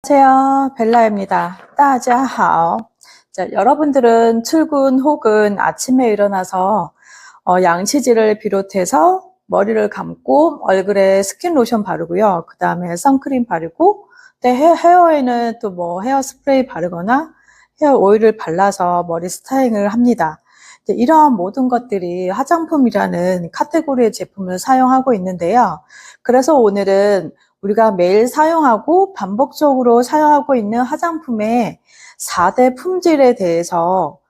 안녕하세요. 벨라입니다. 大家好. 자, 여러분들은 출근 혹은 아침에 일어나서 양치질을 비롯해서 머리를 감고 얼굴에 스킨 로션 바르고요. 그 다음에 선크림 바르고 헤어에는 또 뭐 헤어 스프레이 바르거나 헤어 오일을 발라서 머리 스타일링을 합니다. 이러한 모든 것들이 화장품이라는 카테고리의 제품을 사용하고 있는데요. 그래서 오늘은 우리가 매일 사용하고 반복적으로 사용하고 있는 화장품의 4대 품질에 대해서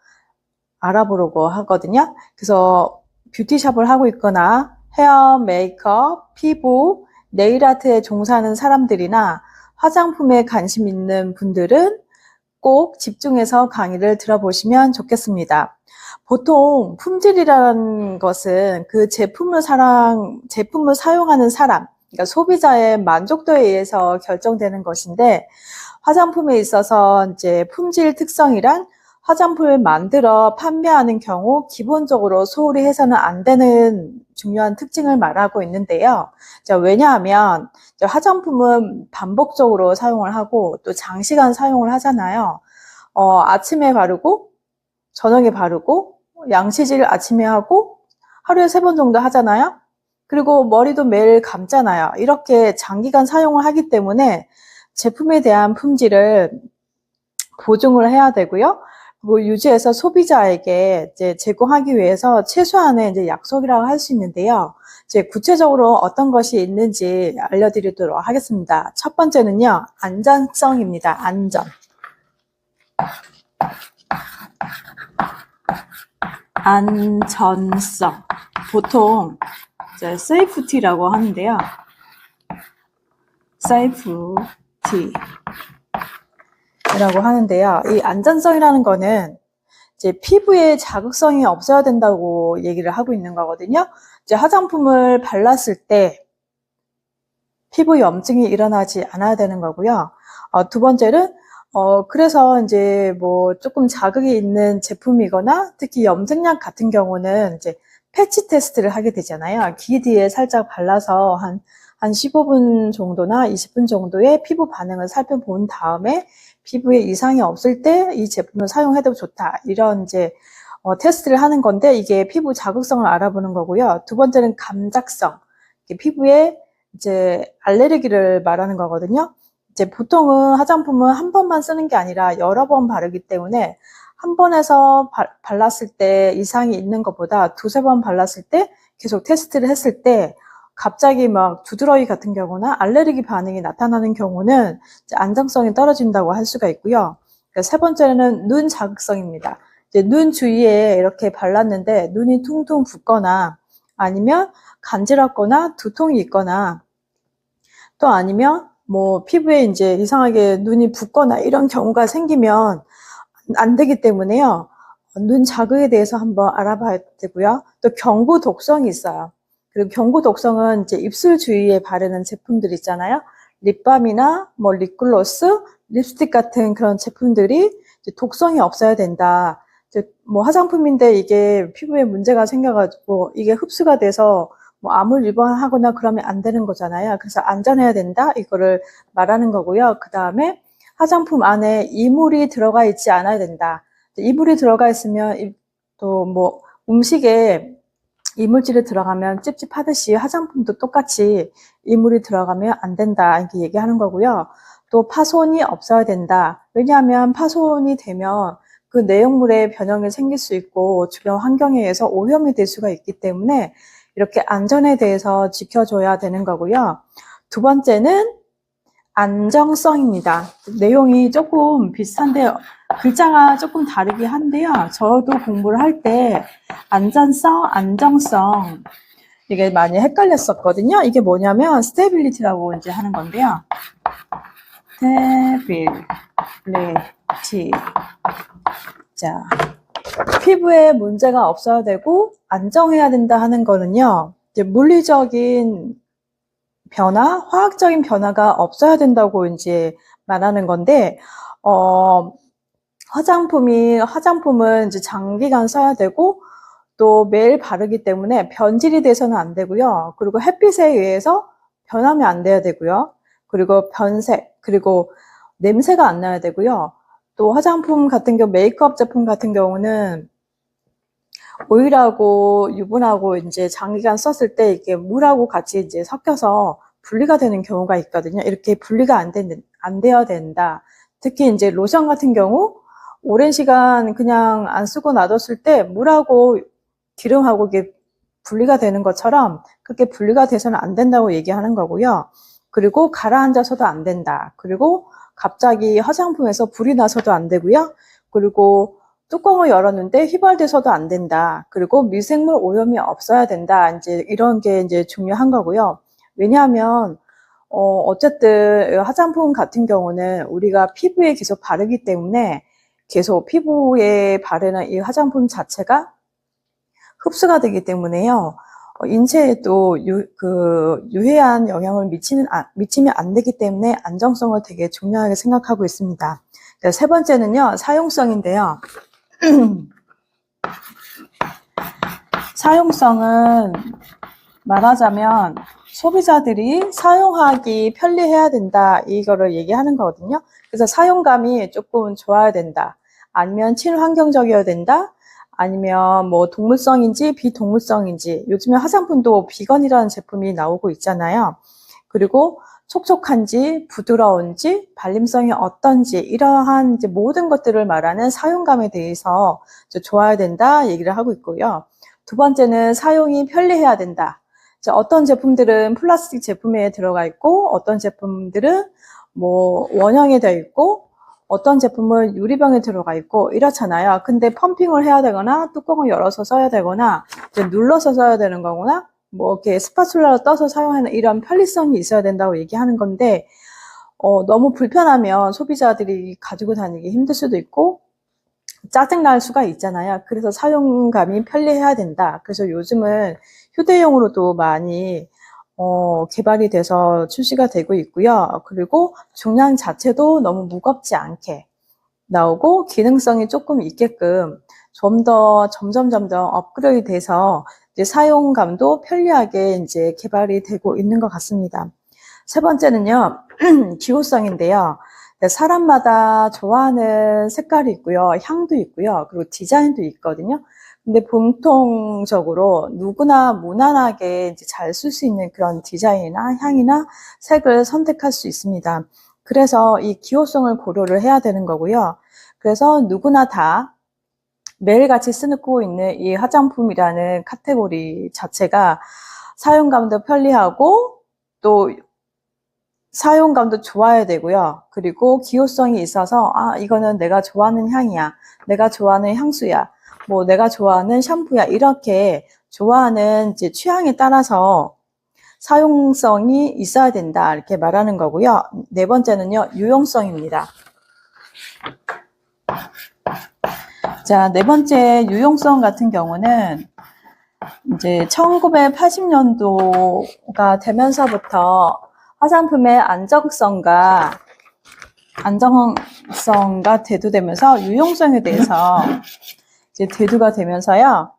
알아보려고 하거든요. 그래서 뷰티샵을 하고 있거나 헤어, 메이크업, 피부, 네일아트에 종사하는 사람들이나 화장품에 관심 있는 분들은 꼭 집중해서 강의를 들어보시면 좋겠습니다. 보통 품질이라는 것은 그 제품을 사용하는 사람, 그러니까 소비자의 만족도에 의해서 결정되는 것인데, 화장품에 있어서 이제 품질 특성이란 화장품을 만들어 판매하는 경우 기본적으로 소홀히 해서는 안 되는 중요한 특징을 말하고 있는데요. 왜냐하면 화장품은 반복적으로 사용을 하고 또 장시간 사용을 하잖아요. 아침에 바르고 저녁에 바르고 양치질 아침에 하고 하루에 3번 정도 하잖아요. 그리고 머리도 매일 감잖아요. 이렇게 장기간 사용을 하기 때문에 제품에 대한 품질을 보증을 해야 되고요. 그리고 유지해서 소비자에게 이제 제공하기 위해서 최소한의 이제 약속이라고 할 수 있는데요. 이제 구체적으로 어떤 것이 있는지 알려드리도록 하겠습니다. 첫 번째는요, 안전성입니다. 안전성. 보통 이제 세이프티라고 하는데요. 세이프티라고 하는데요. 이 안전성이라는 거는 이제 피부에 자극성이 없어야 된다고 얘기를 하고 있는 거거든요. 이제 화장품을 발랐을 때 피부 염증이 일어나지 않아야 되는 거고요. 두 번째는 그래서 이제 뭐 조금 자극이 있는 제품이거나 특히 염증약 같은 경우는 이제 패치 테스트를 하게 되잖아요. 귀 뒤에 살짝 발라서 한 15분 정도나 20분 정도의 피부 반응을 살펴본 다음에 피부에 이상이 없을 때 이 제품을 사용해도 좋다. 이런 이제 테스트를 하는 건데 이게 피부 자극성을 알아보는 거고요. 두 번째는 감작성. 피부에 이제 알레르기를 말하는 거거든요. 이제 보통은 화장품은 한 번만 쓰는 게 아니라 여러 번 바르기 때문에 한 번에서 발랐을 때 이상이 있는 것보다 두세 번 발랐을 때 계속 테스트를 했을 때 갑자기 막 두드러기 같은 경우나 알레르기 반응이 나타나는 경우는 이제 안정성이 떨어진다고 할 수가 있고요. 세 번째는 눈 자극성입니다. 이제 눈 주위에 이렇게 발랐는데 눈이 퉁퉁 붓거나 아니면 간지럽거나 두통이 있거나 또 아니면 뭐 피부에 이제 이상하게 눈이 붓거나 이런 경우가 생기면 안 되기 때문에요. 눈 자극에 대해서 한번 알아봐야 되고요. 또 경구 독성이 있어요. 그리고 경구 독성은 이제 입술 주위에 바르는 제품들 있잖아요. 립밤이나 뭐 립글로스, 립스틱 같은 그런 제품들이 이제 독성이 없어야 된다. 이제 뭐 화장품인데 이게 피부에 문제가 생겨가지고 이게 흡수가 돼서 뭐 암을 유발하거나 그러면 안 되는 거잖아요. 그래서 안전해야 된다. 이거를 말하는 거고요. 그 다음에 화장품 안에 이물이 들어가 있지 않아야 된다. 이물이 들어가 있으면 또 뭐 음식에 이물질이 들어가면 찝찝하듯이 화장품도 똑같이 이물이 들어가면 안 된다. 이렇게 얘기하는 거고요. 또 파손이 없어야 된다. 왜냐하면 파손이 되면 그 내용물에 변형이 생길 수 있고 주변 환경에 의해서 오염이 될 수가 있기 때문에 이렇게 안전에 대해서 지켜줘야 되는 거고요. 두 번째는 안정성입니다. 내용이 조금 비슷한데 글자가 조금 다르긴 한데요. 저도 공부를 할 때 안전성, 안정성 이게 많이 헷갈렸었거든요. 이게 뭐냐면 스테빌리티라고 이제 하는 건데요. 스테빌리티. 자, 피부에 문제가 없어야 되고 안정해야 된다 하는 거는요. 이제 물리적인 변화, 화학적인 변화가 없어야 된다고 이제 말하는 건데, 화장품은 이제 장기간 써야 되고, 또 매일 바르기 때문에 변질이 돼서는 안 되고요. 그리고 햇빛에 의해서 변하면 안 돼야 되고요. 그리고 변색, 그리고 냄새가 안 나야 되고요. 또 화장품 같은 경우, 메이크업 제품 같은 경우는 오일하고 유분하고 이제 장기간 썼을 때 이게 물하고 같이 이제 섞여서 분리가 되는 경우가 있거든요. 이렇게 분리가 안 되어야 된다. 특히 이제 로션 같은 경우 오랜 시간 그냥 안 쓰고 놔뒀을 때 물하고 기름하고 이게 분리가 되는 것처럼 그렇게 분리가 돼서는 안 된다고 얘기하는 거고요. 그리고 가라앉아서도 안 된다. 그리고 갑자기 화장품에서 불이 나서도 안 되고요. 그리고 뚜껑을 열었는데 휘발돼서도 안 된다. 그리고 미생물 오염이 없어야 된다. 이제 이런 게 이제 중요한 거고요. 왜냐하면 어쨌든 화장품 같은 경우는 우리가 피부에 계속 바르기 때문에 계속 피부에 바르는 이 화장품 자체가 흡수가 되기 때문에요. 인체에도 유해한 영향을 미치면 안 되기 때문에 안정성을 되게 중요하게 생각하고 있습니다. 세 번째는요, 사용성인데요. 사용성은 말하자면 소비자들이 사용하기 편리해야 된다, 이거를 얘기하는 거거든요. 그래서 사용감이 조금 좋아야 된다, 아니면 친환경적이어야 된다, 아니면 뭐 동물성인지 비동물성인지, 요즘에 화장품도 비건이라는 제품이 나오고 있잖아요. 그리고 촉촉한지 부드러운지 발림성이 어떤지, 이러한 이제 모든 것들을 말하는 사용감에 대해서 좋아야 된다 얘기를 하고 있고요. 두 번째는 사용이 편리해야 된다. 어떤 제품들은 플라스틱 제품에 들어가 있고, 어떤 제품들은 뭐 원형에 되어 있고, 어떤 제품은 유리병에 들어가 있고 이렇잖아요. 근데 펌핑을 해야 되거나 뚜껑을 열어서 써야 되거나 이제 눌러서 써야 되는 거거나 뭐 이렇게 스파츌라로 떠서 사용하는 이런 편리성이 있어야 된다고 얘기하는 건데, 너무 불편하면 소비자들이 가지고 다니기 힘들 수도 있고 짜증날 수가 있잖아요. 그래서 사용감이 편리해야 된다. 그래서 요즘은 휴대용으로도 많이 개발이 돼서 출시가 되고 있고요. 그리고 중량 자체도 너무 무겁지 않게 나오고 기능성이 조금 있게끔 좀 더 점점 업그레이드 돼서 이제 사용감도 편리하게 이제 개발이 되고 있는 것 같습니다. 세 번째는요, 기호성인데요. 사람마다 좋아하는 색깔이 있고요, 향도 있고요, 그리고 디자인도 있거든요. 근데 공통적으로 누구나 무난하게 잘 쓸 수 있는 그런 디자인이나 향이나 색을 선택할 수 있습니다. 그래서 이 기호성을 고려를 해야 되는 거고요. 그래서 누구나 다 매일같이 쓰고 있는 이 화장품이라는 카테고리 자체가 사용감도 편리하고 또 사용감도 좋아야 되고요. 그리고 기호성이 있어서 이거는 내가 좋아하는 향이야, 내가 좋아하는 향수야, 뭐 내가 좋아하는 샴푸야, 이렇게 좋아하는 이제 취향에 따라서 사용성이 있어야 된다, 이렇게 말하는 거고요. 네 번째는요, 유용성입니다. 자, 네 번째 유용성 같은 경우는 이제 1980년도가 되면서부터 화장품의 안정성과 대두되면서 유용성에 대해서 이제 대두가 되면서요,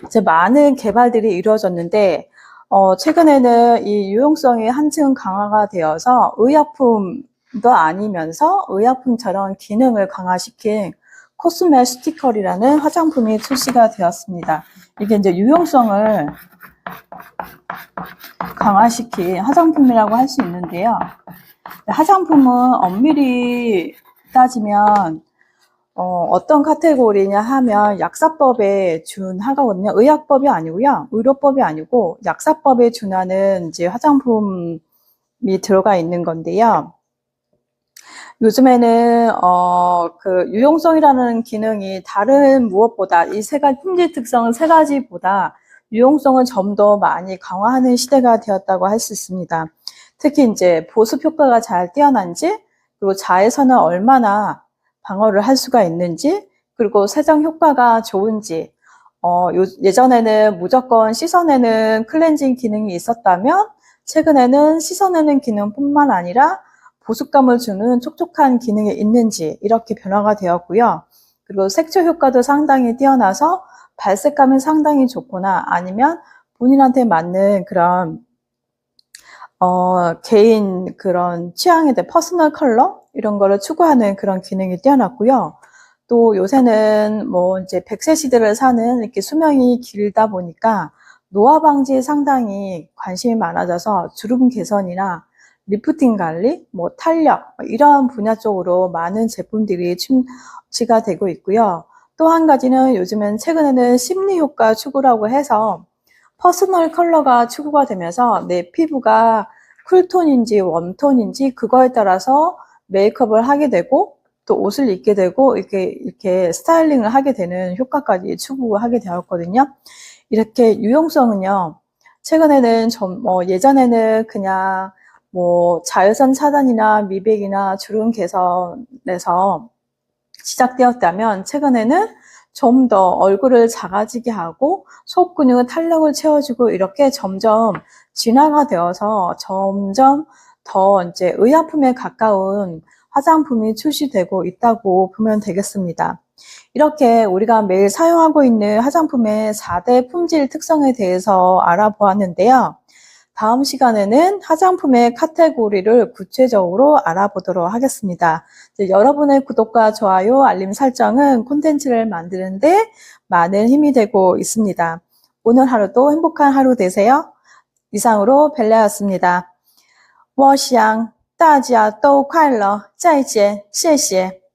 이제 많은 개발들이 이루어졌는데, 최근에는 이 유용성이 한층 강화가 되어서 의약품도 아니면서 의약품처럼 기능을 강화시킨 코스메스티컬이라는 화장품이 출시가 되었습니다. 이게 이제 유용성을 강화시킨 화장품이라고 할 수 있는데요. 화장품은 엄밀히 따지면 어떤 카테고리냐 하면 약사법에 준하거든요. 의약법이 아니고요, 의료법이 아니고 약사법에 준하는 이제 화장품이 들어가 있는 건데요. 요즘에는 그 유용성이라는 기능이 다른 무엇보다 이 세 가지 품질 특성 세 가지보다 유용성을 좀 더 많이 강화하는 시대가 되었다고 할 수 있습니다. 특히 이제 보습 효과가 잘 뛰어난지, 그리고 자외선을 얼마나 방어를 할 수가 있는지, 그리고 세정 효과가 좋은지, 예전에는 무조건 씻어내는 클렌징 기능이 있었다면 최근에는 씻어내는 기능뿐만 아니라 보습감을 주는 촉촉한 기능이 있는지, 이렇게 변화가 되었고요. 그리고 색조 효과도 상당히 뛰어나서 발색감이 상당히 좋거나 아니면 본인한테 맞는 그런 개인 그런 취향에 대해 퍼스널 컬러 이런 거를 추구하는 그런 기능이 뛰어났고요. 또 요새는 뭐 이제 100세 시대를 사는 이렇게 수명이 길다 보니까 노화 방지에 상당히 관심이 많아져서 주름 개선이나 리프팅 관리, 뭐 탄력 이런 분야 쪽으로 많은 제품들이 출시가 되고 있고요. 또 한 가지는 요즘엔 최근에는 심리 효과 추구라고 해서 퍼스널 컬러가 추구가 되면서 내 피부가 쿨톤인지 웜톤인지 그거에 따라서 메이크업을 하게 되고 또 옷을 입게 되고 이렇게 스타일링을 하게 되는 효과까지 추구하게 되었거든요. 이렇게 유용성은요. 최근에는 예전에는 그냥 뭐 자외선 차단이나 미백이나 주름 개선에서 시작되었다면 최근에는 좀 더 얼굴을 작아지게 하고 속 근육의 탄력을 채워주고 이렇게 점점 진화가 되어서 점점 더 이제 의약품에 가까운 화장품이 출시되고 있다고 보면 되겠습니다. 이렇게 우리가 매일 사용하고 있는 화장품의 4대 품질 특성에 대해서 알아보았는데요. 다음 시간에는 화장품의 카테고리를 구체적으로 알아보도록 하겠습니다. 여러분의 구독과 좋아요, 알림 설정은 콘텐츠를 만드는데 많은 힘이 되고 있습니다. 오늘 하루도 행복한 하루 되세요. 이상으로 벨라였습니다. 我想大家都快乐，再见，谢谢。